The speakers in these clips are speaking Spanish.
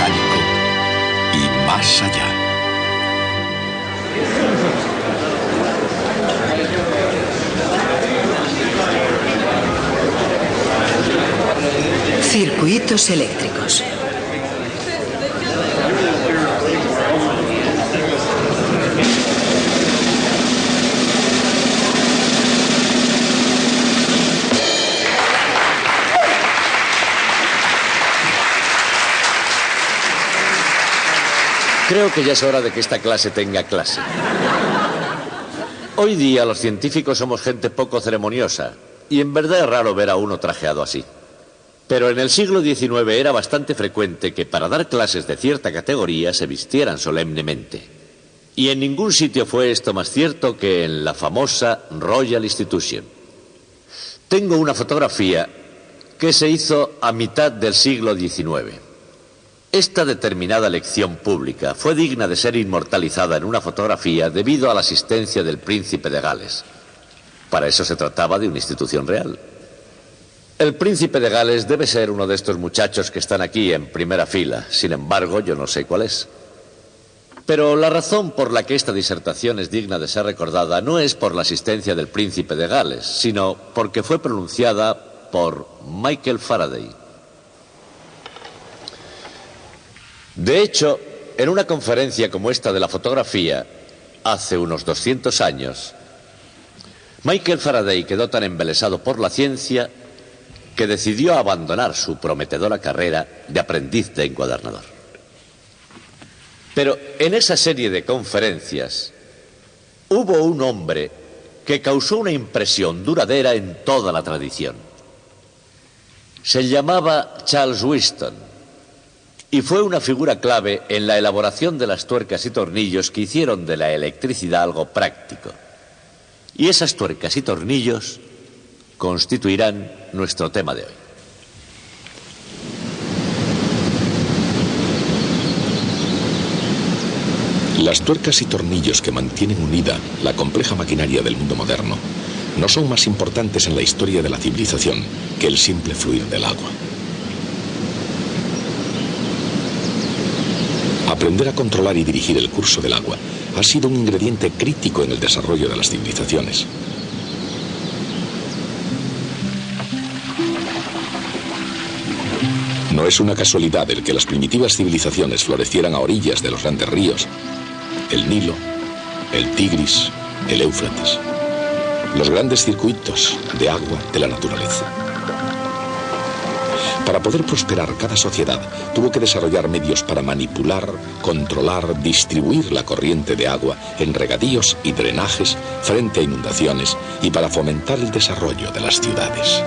mecánico y más allá. Circuitos eléctricos. Creo que ya es hora de que esta clase tenga clase. Hoy día los científicos somos gente poco ceremoniosa y en verdad es raro ver a uno trajeado así. Pero en el siglo XIX era bastante frecuente que para dar clases de cierta categoría se vistieran solemnemente. Y en ningún sitio fue esto más cierto que en la famosa Royal Institution. Tengo una fotografía que se hizo a mitad del siglo XIX. Esta determinada lección pública fue digna de ser inmortalizada en una fotografía debido a la asistencia del príncipe de Gales. Para eso se trataba de una institución real. El príncipe de Gales debe ser uno de estos muchachos que están aquí en primera fila. Sin embargo, yo no sé cuál es. Pero la razón por la que esta disertación es digna de ser recordada no es por la asistencia del príncipe de Gales, sino porque fue pronunciada por Michael Faraday. De hecho, en una conferencia como esta de la fotografía, hace unos 200 años, Michael Faraday quedó tan embelesado por la ciencia que decidió abandonar su prometedora carrera de aprendiz de encuadernador. Pero en esa serie de conferencias hubo un hombre que causó una impresión duradera en toda la tradición. Se llamaba Charles Whiston. Y fue una figura clave en la elaboración de las tuercas y tornillos que hicieron de la electricidad algo práctico. Y esas tuercas y tornillos constituirán nuestro tema de hoy. Las tuercas y tornillos que mantienen unida la compleja maquinaria del mundo moderno no son más importantes en la historia de la civilización que el simple fluir del agua. Aprender a controlar y dirigir el curso del agua ha sido un ingrediente crítico en el desarrollo de las civilizaciones. No es una casualidad el que las primitivas civilizaciones florecieran a orillas de los grandes ríos, el Nilo, el Tigris, el Éufrates, los grandes circuitos de agua de la naturaleza. Para poder prosperar, cada sociedad tuvo que desarrollar medios para manipular, controlar, distribuir la corriente de agua en regadíos y drenajes frente a inundaciones y para fomentar el desarrollo de las ciudades.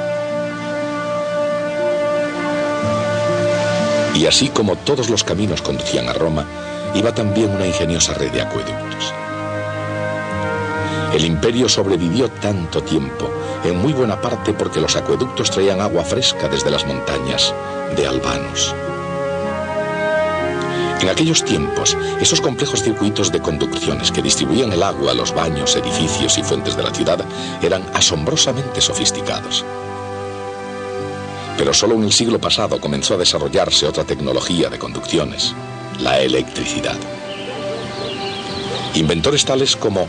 Y así como todos los caminos conducían a Roma, iba también una ingeniosa red de acueductos. El imperio sobrevivió tanto tiempo, en muy buena parte porque los acueductos traían agua fresca desde las montañas de Albanos. En aquellos tiempos, esos complejos circuitos de conducciones que distribuían el agua a los baños, edificios y fuentes de la ciudad eran asombrosamente sofisticados. Pero solo en el siglo pasado comenzó a desarrollarse otra tecnología de conducciones, la electricidad. Inventores tales como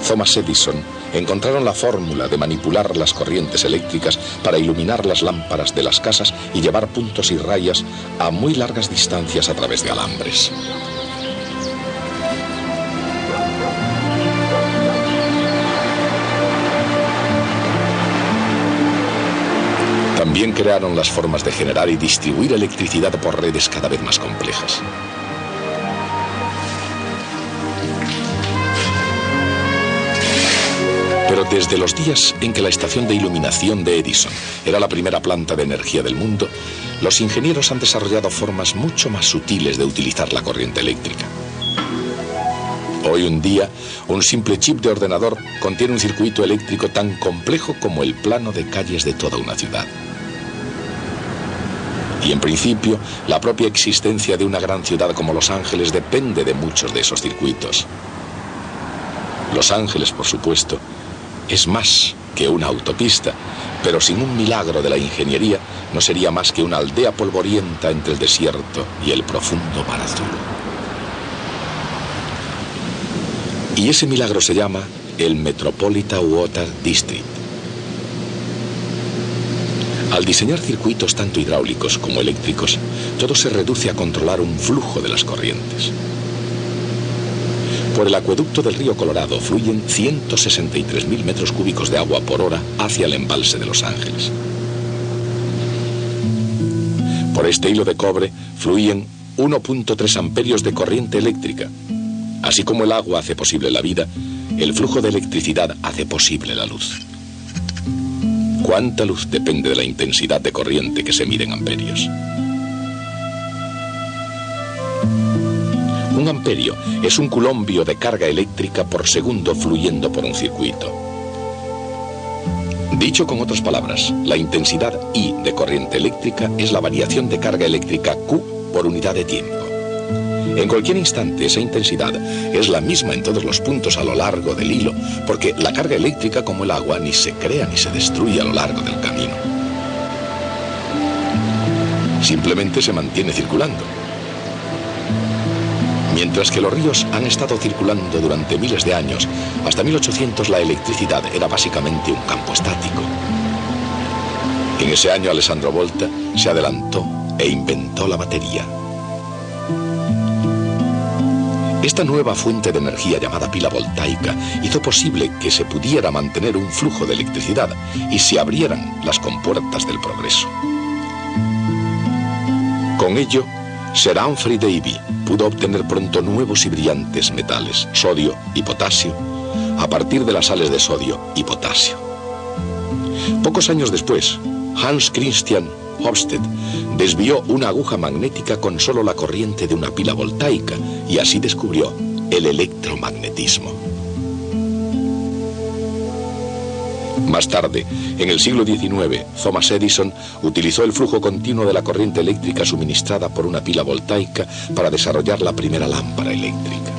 Thomas Edison encontraron la fórmula de manipular las corrientes eléctricas para iluminar las lámparas de las casas y llevar puntos y rayas a muy largas distancias a través de alambres. También crearon las formas de generar y distribuir electricidad por redes cada vez más complejas. Pero desde los días en que la estación de iluminación de Edison era la primera planta de energía del mundo, los ingenieros han desarrollado formas mucho más sutiles de utilizar la corriente eléctrica. Hoy en día, un simple chip de ordenador contiene un circuito eléctrico tan complejo como el plano de calles de toda una ciudad. Y en principio, la propia existencia de una gran ciudad como Los Ángeles depende de muchos de esos circuitos. Los Ángeles, por supuesto, es más que una autopista, Pero sin un milagro de la ingeniería, no sería más que una aldea polvorienta entre el desierto y el profundo mar azul. Y ese milagro se llama el Metropolitan Water District. Al diseñar circuitos tanto hidráulicos como eléctricos, todo se reduce a controlar un flujo de las corrientes. Por el acueducto del río Colorado fluyen 163.000 metros cúbicos de agua por hora hacia el embalse de Los Ángeles. Por este hilo de cobre fluyen 1.3 amperios de corriente eléctrica. Así como el agua hace posible la vida, el flujo de electricidad hace posible la luz. ¿Cuánta luz depende de la intensidad de corriente que se mide en amperios? Un amperio es un culombio de carga eléctrica por segundo fluyendo por un circuito. Dicho con otras palabras, la intensidad I de corriente eléctrica es la variación de carga eléctrica Q por unidad de tiempo. En cualquier instante, esa intensidad es la misma en todos los puntos a lo largo del hilo, porque la carga eléctrica, como el agua, ni se crea ni se destruye a lo largo del camino. Simplemente se mantiene circulando. Mientras que los ríos han estado circulando durante miles de años, hasta 1800 la electricidad era básicamente un campo estático. En ese año Alessandro Volta se adelantó e inventó la batería. Esta nueva fuente de energía llamada pila voltaica hizo posible que se pudiera mantener un flujo de electricidad y se abrieran las compuertas del progreso. Con ello, Sir Humphrey Davy pudo obtener pronto nuevos y brillantes metales, sodio y potasio, a partir de las sales de sodio y potasio. Pocos años después, Hans Christian Ørsted desvió una aguja magnética con solo la corriente de una pila voltaica y así descubrió el electromagnetismo. Más tarde, en el siglo XIX, Thomas Edison utilizó el flujo continuo de la corriente eléctrica suministrada por una pila voltaica para desarrollar la primera lámpara eléctrica.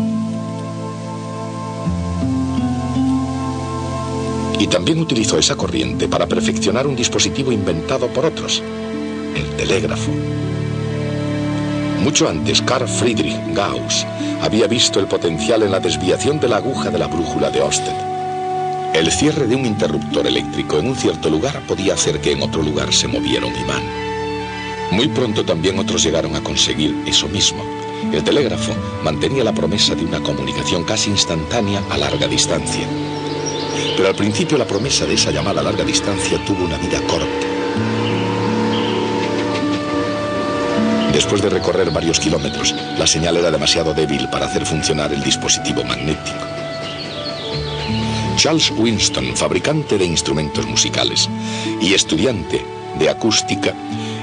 Y también utilizó esa corriente para perfeccionar un dispositivo inventado por otros, el telégrafo. Mucho antes, Carl Friedrich Gauss había visto el potencial en la desviación de la aguja de la brújula de Ørsted. El cierre de un interruptor eléctrico en un cierto lugar podía hacer que en otro lugar se moviera un imán. Muy pronto también otros llegaron a conseguir eso mismo. El telégrafo mantenía la promesa de una comunicación casi instantánea a larga distancia. Pero al principio la promesa de esa llamada a larga distancia tuvo una vida corta. Después de recorrer varios kilómetros, la señal era demasiado débil para hacer funcionar el dispositivo magnético. Charles Winston, fabricante de instrumentos musicales y estudiante de acústica,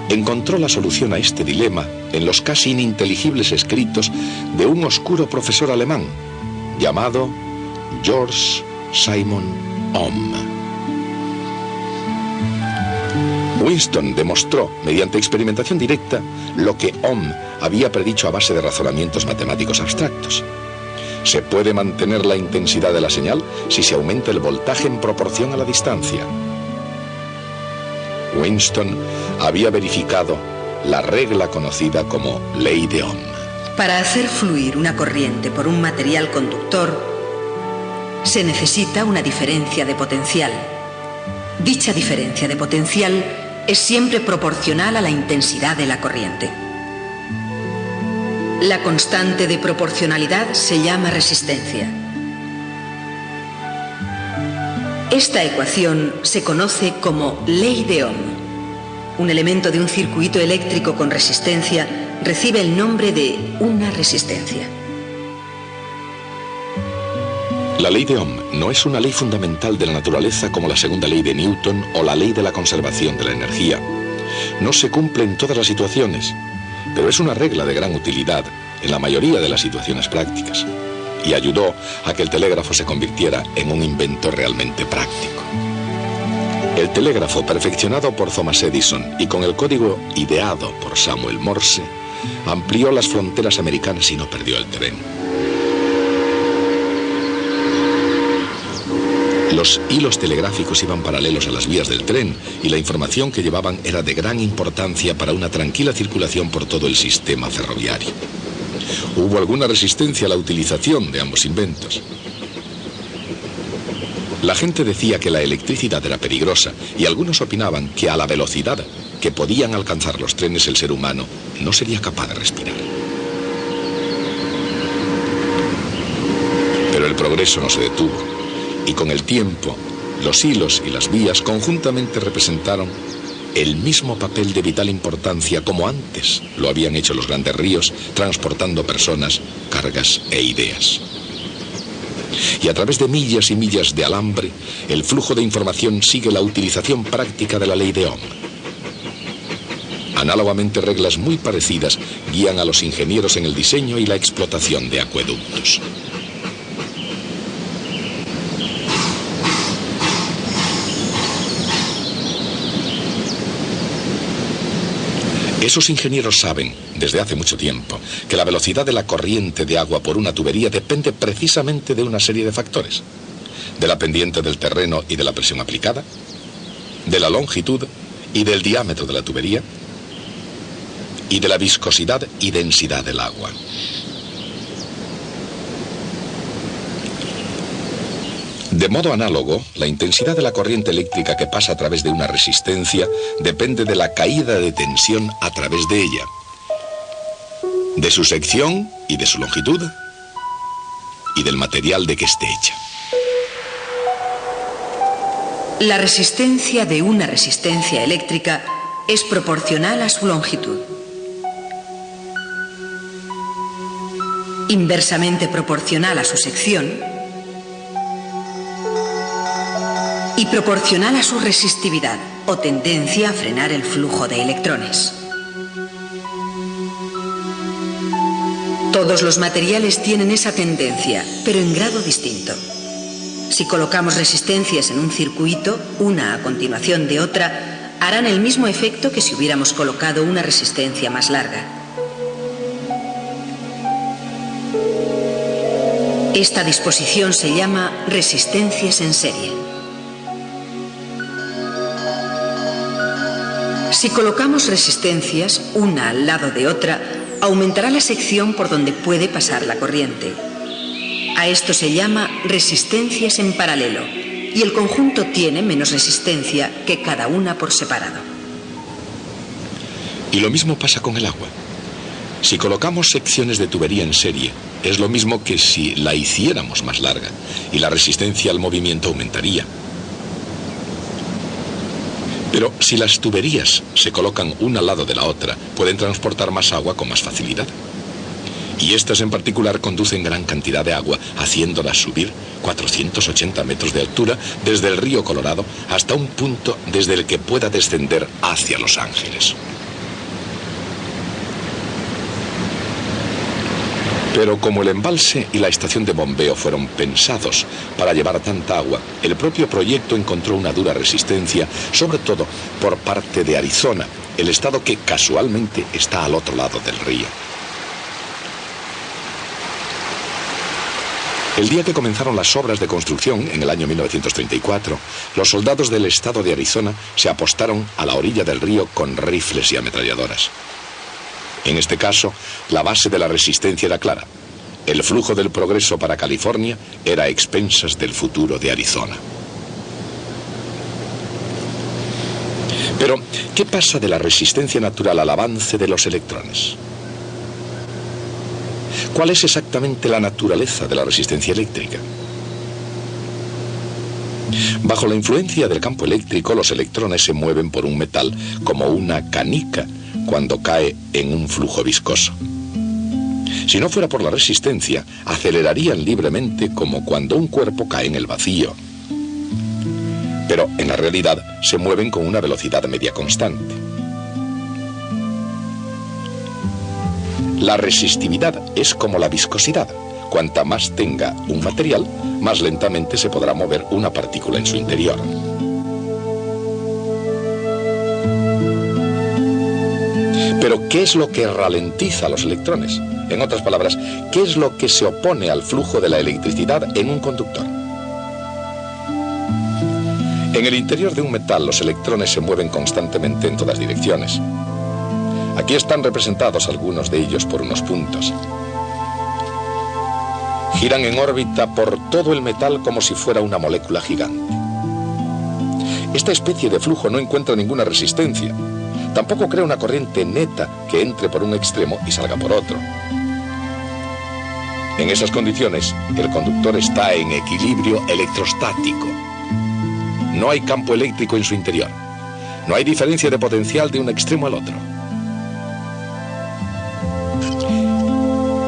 encontró la solución a este dilema en los casi ininteligibles escritos de un oscuro profesor alemán llamado George Simon Ohm. Winston demostró, mediante experimentación directa, lo que Ohm había predicho a base de razonamientos matemáticos abstractos. Se puede mantener la intensidad de la señal si se aumenta el voltaje en proporción a la distancia. Winston había verificado la regla conocida como ley de Ohm. Para hacer fluir una corriente por un material conductor, se necesita una diferencia de potencial. Dicha diferencia de potencial es siempre proporcional a la intensidad de la corriente. La constante de proporcionalidad se llama resistencia. Esta ecuación se conoce como ley de Ohm. Un elemento de un circuito eléctrico con resistencia recibe el nombre de una resistencia. La ley de Ohm no es una ley fundamental de la naturaleza como la segunda ley de Newton o la ley de la conservación de la energía. No se cumple en todas las situaciones, pero es una regla de gran utilidad en la mayoría de las situaciones prácticas y ayudó a que el telégrafo se convirtiera en un invento realmente práctico. El telégrafo, perfeccionado por Thomas Edison y con el código ideado por Samuel Morse, amplió las fronteras americanas y no perdió el tren. Los hilos telegráficos iban paralelos a las vías del tren y la información que llevaban era de gran importancia para una tranquila circulación por todo el sistema ferroviario. Hubo alguna resistencia a la utilización de ambos inventos. La gente decía que la electricidad era peligrosa y algunos opinaban que a la velocidad que podían alcanzar los trenes el ser humano no sería capaz de respirar. Pero el progreso no se detuvo y con el tiempo los hilos y las vías conjuntamente representaron el mismo papel de vital importancia como antes lo habían hecho los grandes ríos, transportando personas, cargas e ideas. Y a través de millas y millas de alambre, el flujo de información sigue la utilización práctica de la ley de Ohm. Análogamente, reglas muy parecidas guían a los ingenieros en el diseño y la explotación de acueductos. Esos ingenieros saben, desde hace mucho tiempo, que la velocidad de la corriente de agua por una tubería depende precisamente de una serie de factores. De la pendiente del terreno y de la presión aplicada, de la longitud y del diámetro de la tubería, y de la viscosidad y densidad del agua. De modo análogo, la intensidad de la corriente eléctrica que pasa a través de una resistencia depende de la caída de tensión a través de ella, de su sección y de su longitud, y del material de que esté hecha. La resistencia de una resistencia eléctrica es proporcional a su longitud. Inversamente proporcional a su sección y proporcional a su resistividad o tendencia a frenar el flujo de electrones. Todos los materiales tienen esa tendencia, pero en grado distinto. Si colocamos resistencias en un circuito, una a continuación de otra, harán el mismo efecto que si hubiéramos colocado una resistencia más larga. Esta disposición se llama resistencias en serie. Si colocamos resistencias una al lado de otra, aumentará la sección por donde puede pasar la corriente. A esto se llama resistencias en paralelo, y el conjunto tiene menos resistencia que cada una por separado. Y lo mismo pasa con el agua. Si colocamos secciones de tubería en serie, es lo mismo que si la hiciéramos más larga, y la resistencia al movimiento aumentaría. Pero si las tuberías se colocan una al lado de la otra, pueden transportar más agua con más facilidad. Y estas en particular conducen gran cantidad de agua, haciéndolas subir 480 metros de altura desde el río Colorado hasta un punto desde el que pueda descender hacia Los Ángeles. Pero como el embalse y la estación de bombeo fueron pensados para llevar tanta agua, el propio proyecto encontró una dura resistencia, sobre todo por parte de Arizona, el estado que casualmente está al otro lado del río. El día que comenzaron las obras de construcción, en el año 1934, los soldados del estado de Arizona se apostaron a la orilla del río con rifles y ametralladoras. En este caso, la base de la resistencia era clara. El flujo del progreso para California era a expensas del futuro de Arizona. Pero, ¿qué pasa de la resistencia natural al avance de los electrones? ¿Cuál es exactamente la naturaleza de la resistencia eléctrica? Bajo la influencia del campo eléctrico, los electrones se mueven por un metal como una canica cuando cae en un flujo viscoso. Si no fuera por la resistencia, acelerarían libremente como cuando un cuerpo cae en el vacío. Pero en la realidad se mueven con una velocidad media constante. La resistividad es como la viscosidad. Cuanta más tenga un material, más lentamente se podrá mover una partícula en su interior. Pero, ¿qué es lo que ralentiza a los electrones? En otras palabras, ¿qué es lo que se opone al flujo de la electricidad en un conductor? En el interior de un metal, los electrones se mueven constantemente en todas direcciones. Aquí están representados algunos de ellos por unos puntos. Giran en órbita por todo el metal como si fuera una molécula gigante. Esta especie de flujo no encuentra ninguna resistencia. Tampoco crea una corriente neta que entre por un extremo y salga por otro. En esas condiciones, el conductor está en equilibrio electrostático. No hay campo eléctrico en su interior. No hay diferencia de potencial de un extremo al otro.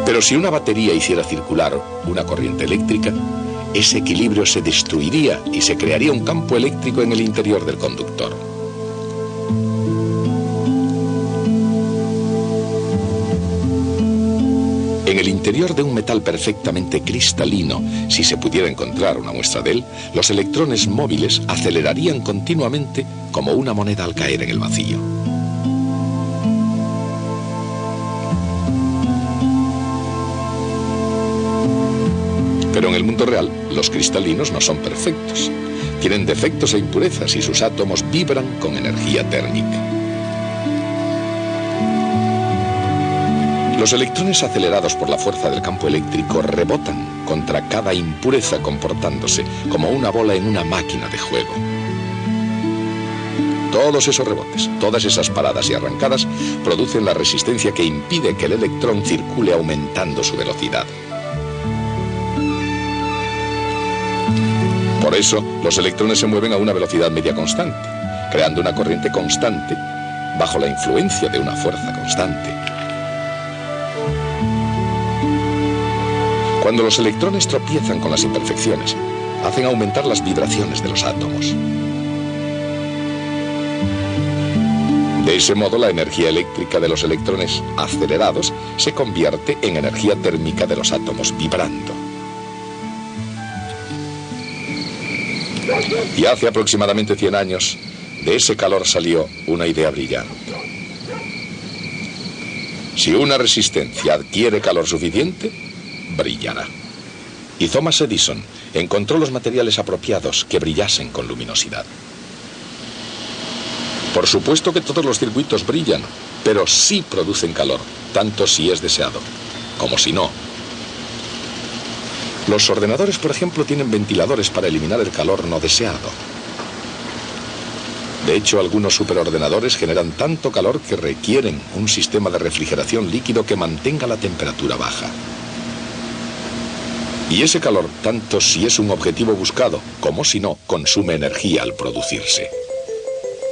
Pero si una batería hiciera circular una corriente eléctrica, ese equilibrio se destruiría y se crearía un campo eléctrico en el interior del conductor. En el interior de un metal perfectamente cristalino, si se pudiera encontrar una muestra de él, los electrones móviles acelerarían continuamente como una moneda al caer en el vacío. Pero en el mundo real, los cristalinos no son perfectos. Tienen defectos e impurezas y sus átomos vibran con energía térmica. Los electrones acelerados por la fuerza del campo eléctrico rebotan contra cada impureza comportándose como una bola en una máquina de juego. Todos esos rebotes, todas esas paradas y arrancadas producen la resistencia que impide que el electrón circule aumentando su velocidad. Por eso, los electrones se mueven a una velocidad media constante, creando una corriente constante bajo la influencia de una fuerza constante. Cuando los electrones tropiezan con las imperfecciones, hacen aumentar las vibraciones de los átomos. De ese modo, la energía eléctrica de los electrones acelerados se convierte en energía térmica de los átomos vibrando. Y hace aproximadamente 100 años, de ese calor salió una idea brillante. Si una resistencia adquiere calor suficiente, brillará. Y Thomas Edison encontró los materiales apropiados que brillasen con luminosidad. Por supuesto que todos los circuitos brillan, pero sí producen calor, tanto si es deseado, como si no. Los ordenadores, por ejemplo, tienen ventiladores para eliminar el calor no deseado. De hecho, algunos superordenadores generan tanto calor que requieren un sistema de refrigeración líquido que mantenga la temperatura baja. Y ese calor, tanto si es un objetivo buscado como si no, consume energía al producirse.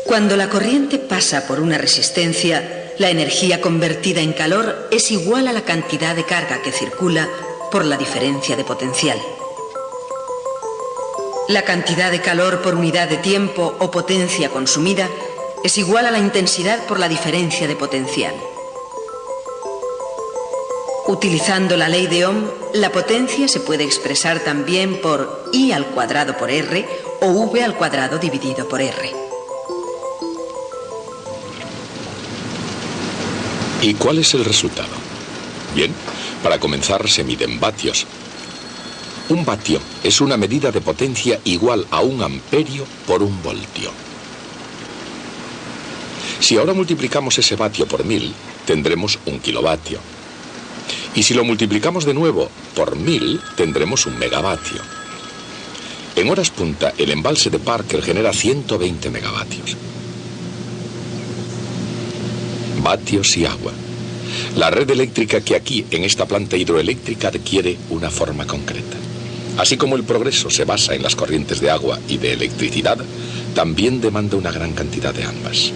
Cuando la corriente pasa por una resistencia, la energía convertida en calor es igual a la cantidad de carga que circula por la diferencia de potencial. La cantidad de calor por unidad de tiempo o potencia consumida es igual a la intensidad por la diferencia de potencial. Utilizando la ley de Ohm, la potencia se puede expresar también por I al cuadrado por R o V al cuadrado dividido por R. ¿Y cuál es el resultado? Bien, para comenzar se miden vatios. Un vatio es una medida de potencia igual a 1 amperio por 1 voltio. Si ahora multiplicamos ese vatio por 1000, tendremos 1 kilovatio. Y si lo multiplicamos de nuevo por 1000, tendremos 1 megavatio. En horas punta, el embalse de Parker genera 120 megavatios. Vatios y agua. La red eléctrica que aquí, en esta planta hidroeléctrica, adquiere una forma concreta. Así como el progreso se basa en las corrientes de agua y de electricidad, también demanda una gran cantidad de ambas.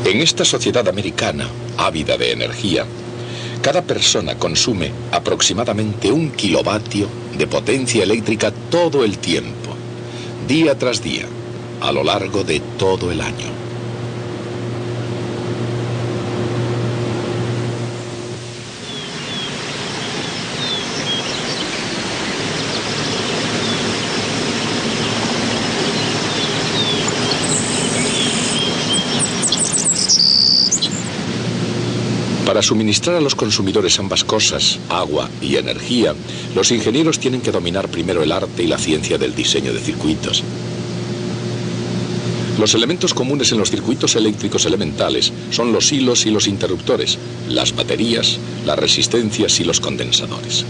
En esta sociedad americana, ávida de energía, cada persona consume aproximadamente 1 kilovatio de potencia eléctrica todo el tiempo, día tras día, a lo largo de todo el año. Para Para suministrar a los consumidores ambas cosas, agua y energía, los ingenieros tienen que dominar primero el arte y la ciencia del diseño de circuitos. Los elementos comunes en los circuitos eléctricos elementales son los hilos y los interruptores, las baterías, las resistencias y los condensadores.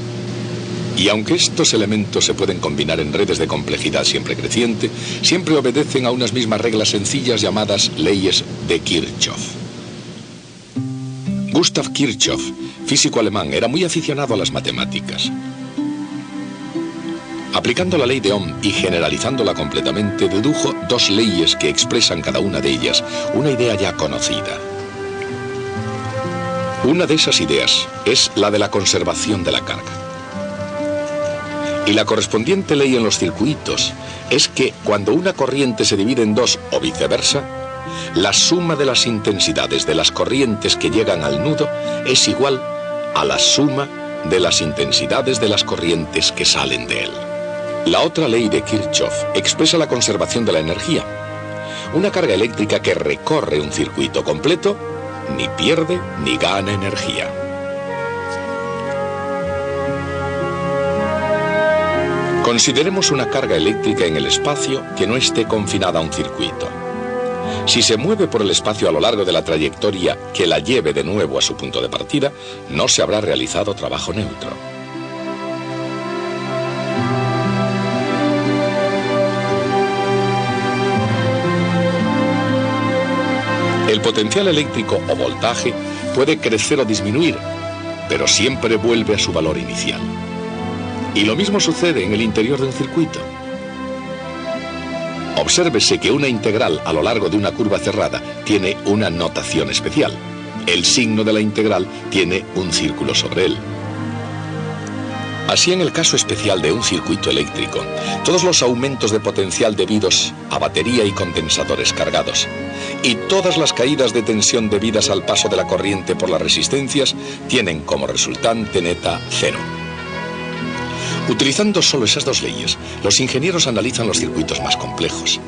Y aunque estos elementos se pueden combinar en redes de complejidad siempre creciente, siempre obedecen a unas mismas reglas sencillas llamadas leyes de Kirchhoff. Gustav Kirchhoff, físico alemán, era muy aficionado a las matemáticas. Aplicando la ley de Ohm y generalizándola completamente, dedujo dos leyes que expresan cada una de ellas una idea ya conocida. Una de esas ideas es la de la conservación de la carga. Y la correspondiente ley en los circuitos es que cuando una corriente se divide en dos o viceversa, la suma de las intensidades de las corrientes que llegan al nudo es igual a la suma de las intensidades de las corrientes que salen de él. La otra ley de Kirchhoff expresa la conservación de la energía. Una carga eléctrica que recorre un circuito completo ni pierde ni gana energía. Consideremos una carga eléctrica en el espacio que no esté confinada a un circuito. Si se mueve por el espacio a lo largo de la trayectoria que la lleve de nuevo a su punto de partida, no se habrá realizado trabajo neutro. El potencial eléctrico o voltaje puede crecer o disminuir, pero siempre vuelve a su valor inicial. Y lo mismo sucede en el interior de un circuito. Obsérvese que una integral a lo largo de una curva cerrada tiene una notación especial. El signo de la integral tiene un círculo sobre él. Así, en el caso especial de un circuito eléctrico, todos los aumentos de potencial debidos a batería y condensadores cargados y todas las caídas de tensión debidas al paso de la corriente por las resistencias tienen como resultante neta cero. Utilizando solo esas dos leyes, los ingenieros analizan los circuitos más complejos.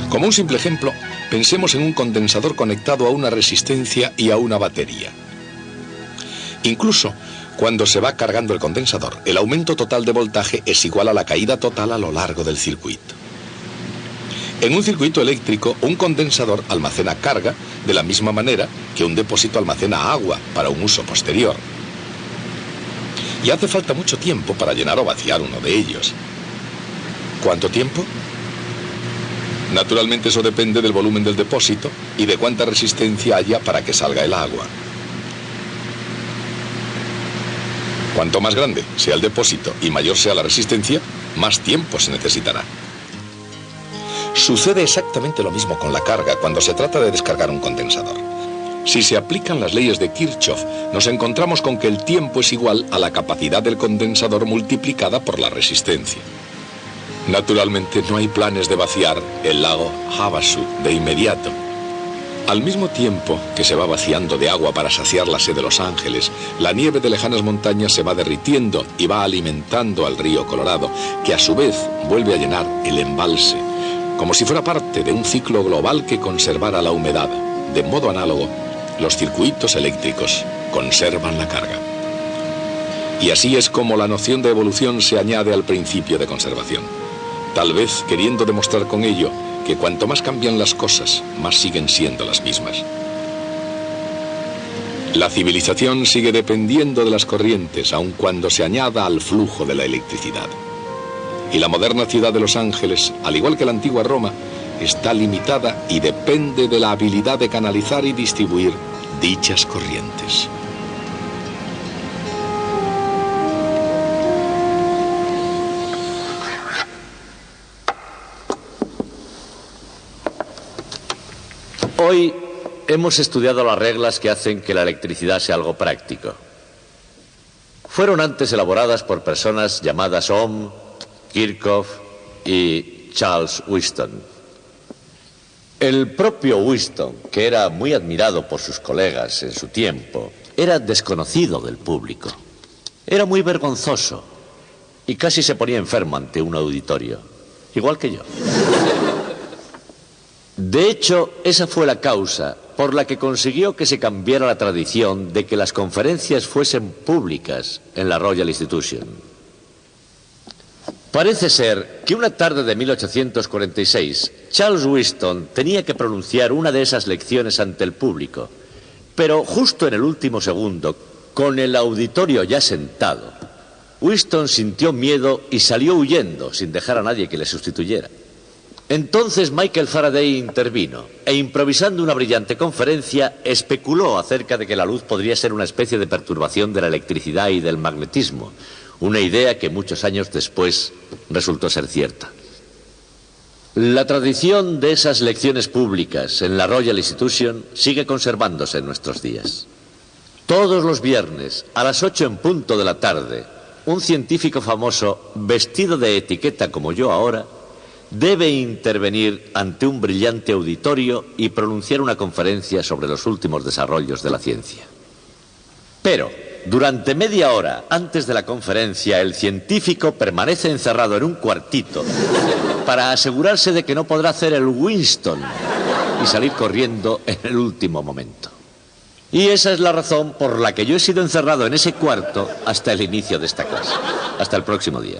Como un simple ejemplo, pensemos en un condensador conectado a una resistencia y a una batería. Incluso cuando se va cargando el condensador, el aumento total de voltaje es igual a la caída total a lo largo del circuito. En un circuito eléctrico, un condensador almacena carga de la misma manera que un depósito almacena agua para un uso posterior. Y hace falta mucho tiempo para llenar o vaciar uno de ellos. ¿Cuánto tiempo? Naturalmente eso depende del volumen del depósito y de cuánta resistencia haya para que salga el agua. Cuanto más grande sea el depósito y mayor sea la resistencia, más tiempo se necesitará. Sucede exactamente lo mismo con la carga cuando se trata de descargar un condensador. Si se aplican las leyes de Kirchhoff, nos encontramos con que el tiempo es igual a la capacidad del condensador multiplicada por la resistencia. Naturalmente no hay planes de vaciar el lago Havasu de inmediato. Al mismo tiempo que se va vaciando de agua para saciar la sed de Los Ángeles, la nieve de lejanas montañas se va derritiendo y va alimentando al río Colorado, que a su vez vuelve a llenar el embalse, como si fuera parte de un ciclo global que conservara la humedad. De modo análogo, los circuitos eléctricos conservan la carga. Y así es como la noción de evolución se añade al principio de conservación, tal vez queriendo demostrar con ello que cuanto más cambian las cosas, más siguen siendo las mismas. La civilización sigue dependiendo de las corrientes, aun cuando se añada al flujo de la electricidad. Y la moderna ciudad de Los Ángeles, al igual que la antigua Roma, está limitada y depende de la habilidad de canalizar y distribuir dichas corrientes. Hoy hemos estudiado las reglas que hacen que la electricidad sea algo práctico. Fueron antes elaboradas por personas llamadas Ohm, Kirchhoff y Charles Whiston. El propio Whiston, que era muy admirado por sus colegas en su tiempo, era desconocido del público. Era muy vergonzoso y casi se ponía enfermo ante un auditorio, igual que yo. De hecho, esa fue la causa por la que consiguió que se cambiara la tradición de que las conferencias fuesen públicas en la Royal Institution. Parece ser que una tarde de 1846, Charles Whiston tenía que pronunciar una de esas lecciones ante el público, pero justo en el último segundo, con el auditorio ya sentado, Whiston sintió miedo y salió huyendo sin dejar a nadie que le sustituyera. Entonces Michael Faraday intervino e, improvisando una brillante conferencia, especuló acerca de que la luz podría ser una especie de perturbación de la electricidad y del magnetismo, una idea que muchos años después resultó ser cierta. La tradición de esas lecciones públicas en la Royal Institution sigue conservándose en nuestros días. Todos los viernes, a las 8 en punto de la tarde, un científico famoso, vestido de etiqueta como yo ahora, debe intervenir ante un brillante auditorio y pronunciar una conferencia sobre los últimos desarrollos de la ciencia. Pero, durante media hora antes de la conferencia, el científico permanece encerrado en un cuartito para asegurarse de que no podrá hacer el Winston y salir corriendo en el último momento. Y esa es la razón por la que yo he sido encerrado en ese cuarto hasta el inicio de esta clase. Hasta el próximo día.